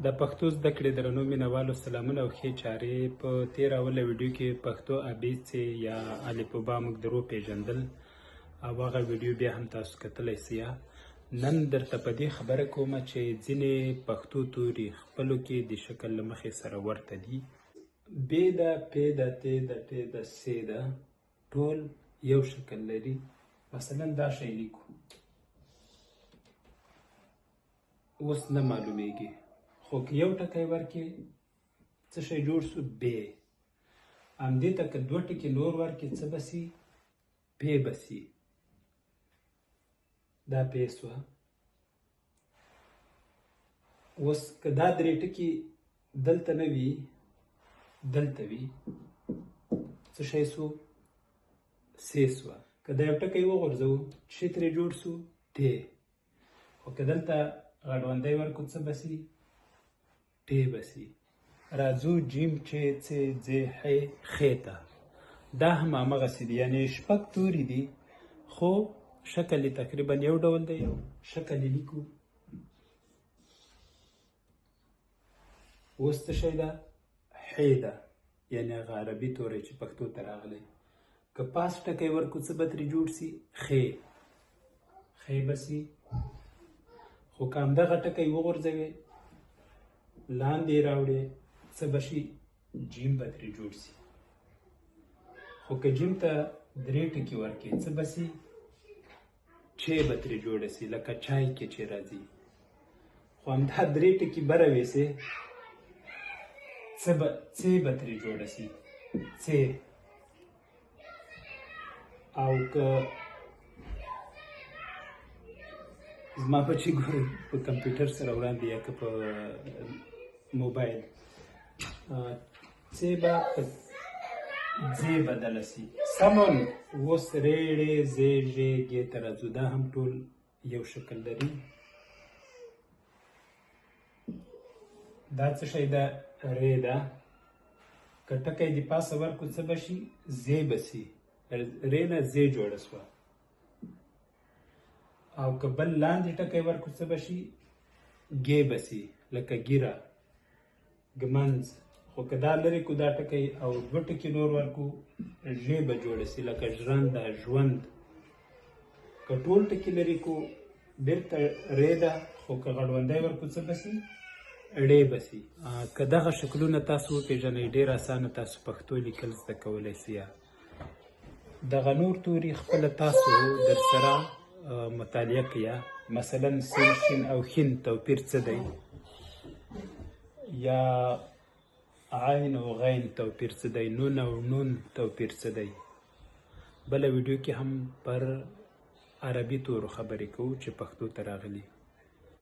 د پښتو زده کړې درنو مینوالو سلامونه او ښې چارې. په تېره اوله ویډیو کې پښتو ABC یا الفبا موږ درو پیژندل او هغه ویډیو بیا هم تاسو کتلی سئ. نن درته په دې خبره کومه چې ځینې پښتو توري خپلو کې د شکل له مخې سره ورته دي. ب ده، پ ده، ت ده، ټ ده، س ده، ټول یو شکل لري. مثلا دا شی لیکو، اوس نه معلومیږي، خو که یو ټکی ورکړي څه شی جوړ سو؟ ب. همدې ته که دوه ټکي نور ورکړي څه به سي؟ پ به سي. دا پ سوه. اوس که دا درې ټکي دلته نه وي، دلته وي، څه شی سو؟ س سوه. که دا یو ټکی وغورځوو څه شی ترې جوړ سو؟ ت. خو که دلته غړوندی ورکړو څه به سي؟ ټ به سي. راځو جیم، چ، څ، ځ، ح، خ ته. دا هم همغسې دي، یعنې شپږ توري دي خو شکل یې تقریبا یو ډول دی. یو شکل یې لیکو. اوس څه شی ده؟ ح ده، یعنې هغه عربي توری چې پښتو ته راغلی. که پاس ټکی ورکړو څه به ترې جوړ سي؟ خ. خ به سي. خو که همدغه ټکی وغورځوې لاندې یې راوړې څه به شي؟ جیم به ترې جوړ سي. خو که جیم ته درې ټکي ورکړې څه به سي؟ چ به ترې جوړه سي، لکه چای کې چې راځي. خو همدا درې ټکي بره ویسې څ به ترې جوړه سي، څ. او که زما بچي ګورئ په کمپیوټر سره وړاندې یا که په موبایل، څ به په ځ بدله سي. سمون. اوس ری، ړې، زې، ژې، ګې ته راځو. دا هم ټول یو شکل لري. دا څه شی ده؟ ری ده. که ټکی د پاسه ورکړو څه به شي؟ زې به سي. ری نه زې جوړه سوه. او که بل لاندې ټکی ورکړو څه به شي؟ ګې به سي، لکه ګیره، ږمنځ. خو که دا لرې کړو دا ټکی او دوه ټکي نور ورکړو ژې به جوړه سي، لکه ژرنده، ژوند. که ټول ټکي لرې کړو بېرته ری ده. خو که غړوندی ورکړو څه به سي؟ ړې به سي. که دغه شکلونه تاسو وپېژنئ ډېر اسانه تاسو پښتو لیکل زده کولی سئ. دغه نور توري خپله تاسو درسره مطالعه کړئ. مثلا سین، شین او خین توپیر څه دی؟ یا عین او غین توپیر څه دی؟ نون او نون توپیر څه دی؟ بله ویډیو کې هم پر عربي تورو خبرې کوو چې پښتو ته راغلي.